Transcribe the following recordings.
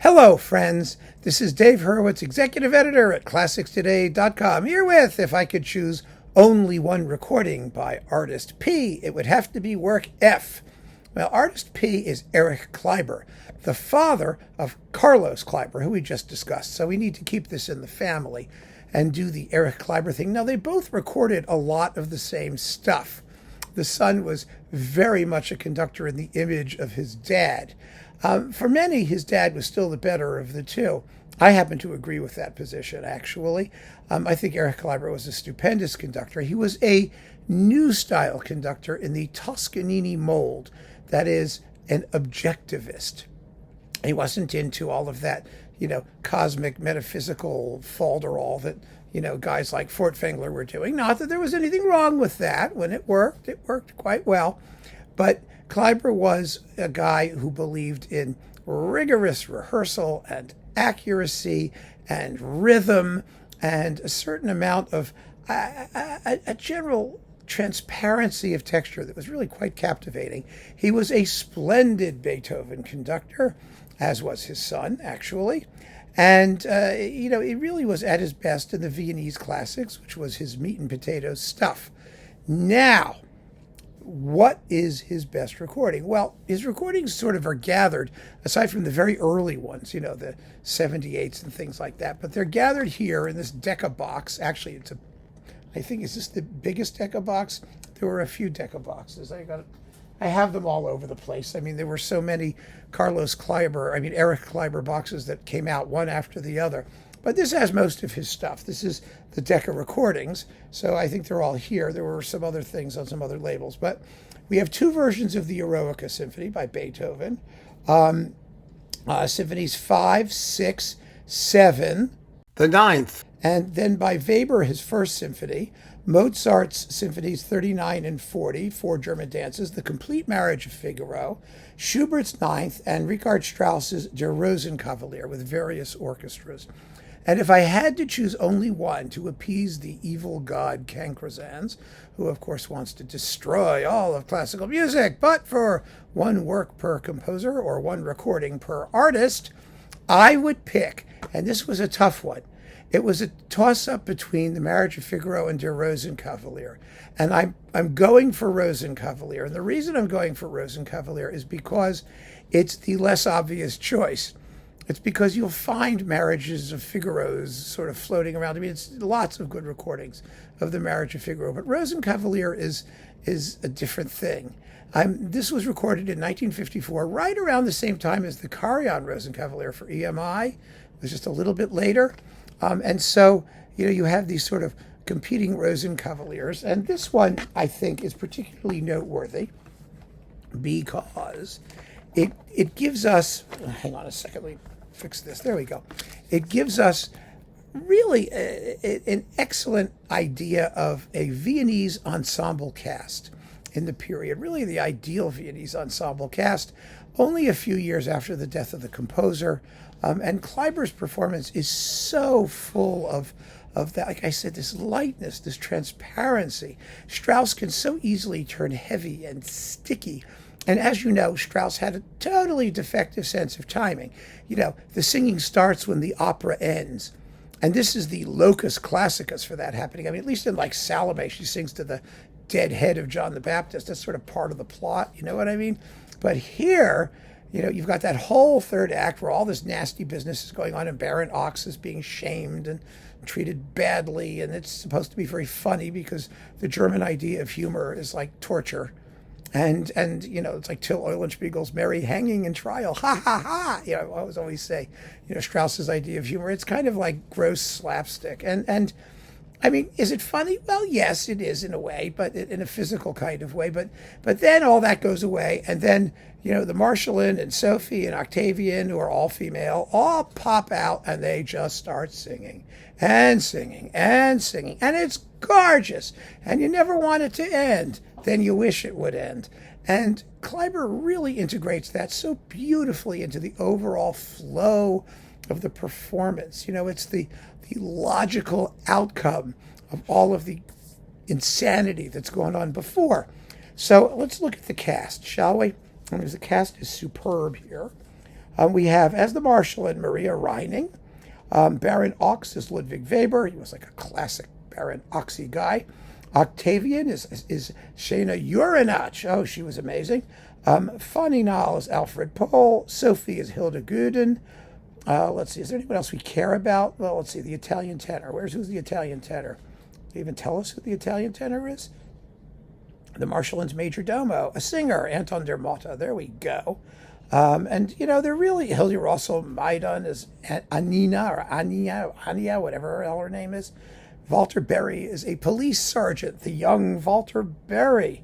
Hello, friends. This is Dave Hurwitz, executive editor at ClassicsToday.com, here with If I Could Choose Only One Recording by Artist P, it would have to be work F. Well, Artist P is Erich Kleiber, the father of Carlos Kleiber, who we just discussed. So we need to keep this in the family and do the Erich Kleiber thing. Now, they both recorded a lot of the same stuff. The son was very much a conductor in the image of his dad. For many, his dad was still the better of the two. I happen to agree with that position, actually. I think Erich Kleiber was a stupendous conductor. He was a new style conductor in the Toscanini mold, that is, an objectivist. He wasn't into all of that, cosmic metaphysical falderall that, guys like Furtwängler were doing. Not that there was anything wrong with that. When it worked quite well. But Kleiber was a guy who believed in rigorous rehearsal and accuracy and rhythm and a certain amount of a general transparency of texture that was really quite captivating. He was a splendid Beethoven conductor, as was his son, actually. And, he really was at his best in the Viennese classics, which was his meat and potatoes stuff. Now, what is his best recording? Well, his recordings sort of are gathered, aside from the very early ones, the 78s and things like that. But they're gathered here in this Decca box. Actually, is this the biggest Decca box? There were a few Decca boxes. I have them all over the place. There were so many Erich Kleiber boxes that came out one after the other. But this has most of his stuff. This is the Decca recordings, so I think they're all here. There were some other things on some other labels, but we have two versions of the Eroica Symphony by Beethoven. Symphonies 5, 6, 7. The ninth. And then by Weber, his first symphony. Mozart's Symphonies 39 and 40, four German dances, The Complete Marriage of Figaro, Schubert's Ninth, and Richard Strauss's Der Rosenkavalier with various orchestras. And if I had to choose only one to appease the evil god Cancrozans, who of course wants to destroy all of classical music, but for one work per composer or one recording per artist, I would pick, and this was a tough one, it was a toss-up between The Marriage of Figaro and Der Rosenkavalier. And I'm going for Rosenkavalier. And the reason I'm going for Rosenkavalier is because it's the less obvious choice. It's because you'll find marriages of Figaro's sort of floating around. It's lots of good recordings of The Marriage of Figaro. But Rosenkavalier is a different thing. This was recorded in 1954, right around the same time as the Carillon Rosenkavalier for EMI. It was just a little bit later. And so, you have these sort of competing Rosenkavaliers. And this one, I think, is particularly noteworthy because it gives us, hang on a second, let me fix this. There we go. It gives us really an excellent idea of a Viennese ensemble cast in the period, really the ideal Viennese ensemble cast, only a few years after the death of the composer. And Kleiber's performance is so full of that, like I said, this lightness, this transparency. Strauss can so easily turn heavy and sticky. And as you know, Strauss had a totally defective sense of timing. The singing starts when the opera ends. And this is the locus classicus for that happening. At least in like Salome, she sings to the dead head of John the Baptist. That's sort of part of the plot, you know what I mean? But here, you've got that whole third act where all this nasty business is going on and Baron Ochs is being shamed and treated badly. And it's supposed to be very funny because the German idea of humor is like torture. And it's like Till Eulenspiegel's Merry Hanging and Trial. Ha, ha, ha. I always say, Strauss's idea of humor, it's kind of like gross slapstick. And is it funny? Well, yes, it is in a way, but in a physical kind of way. But then all that goes away. And then, the Marschallin and Sophie and Octavian, who are all female, all pop out and they just start singing and singing and singing. And it's gorgeous. And you never want it to end. Then you wish it would end. And Kleiber really integrates that so beautifully into the overall flow of the performance. It's the logical outcome of all of the insanity that's going on before. So let's look at the cast, shall we? The cast is superb here. We have as the Marshal Maria Reining. Baron Ochs is Ludwig Weber. He was like a classic Baron Ochsy guy. Octavian is Shana Urinach. Oh, she was amazing. Funny Nall is Alfred Pohl. Sophie is Hilda Guden. Let's see, is there anyone else we care about? Well, let's see, the Italian tenor. Who's the Italian tenor? Can you even tell us who the Italian tenor is? The Marschall's Major Domo, a singer, Anton der Motta. There we go. And, they're really, Hildy Russell Maidon is Ania, whatever her name is. Walter Berry is a police sergeant, the young Walter Berry.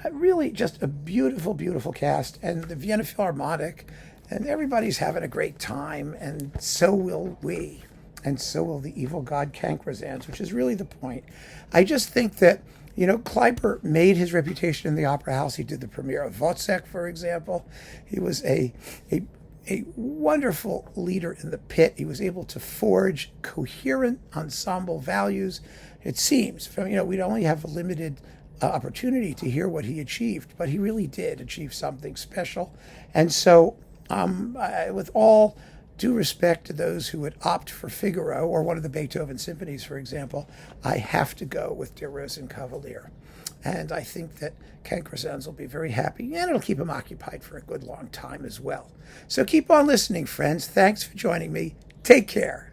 Really just a beautiful, beautiful cast. And the Vienna Philharmonic, and everybody's having a great time, and so will we. And so will the evil god Kankrazans, which is really the point. I just think that, Kleiber made his reputation in the opera house. He did the premiere of Wozzeck, for example. He was a wonderful leader in the pit. He was able to forge coherent ensemble values. It seems, we'd only have a limited opportunity to hear what he achieved, but he really did achieve something special. And so, with all due respect to those who would opt for Figaro or one of the Beethoven symphonies, for example, I have to go with Der Rosenkavalier. And I think that Kankrazans will be very happy, and it'll keep him occupied for a good long time as well. So keep on listening, friends. Thanks for joining me. Take care.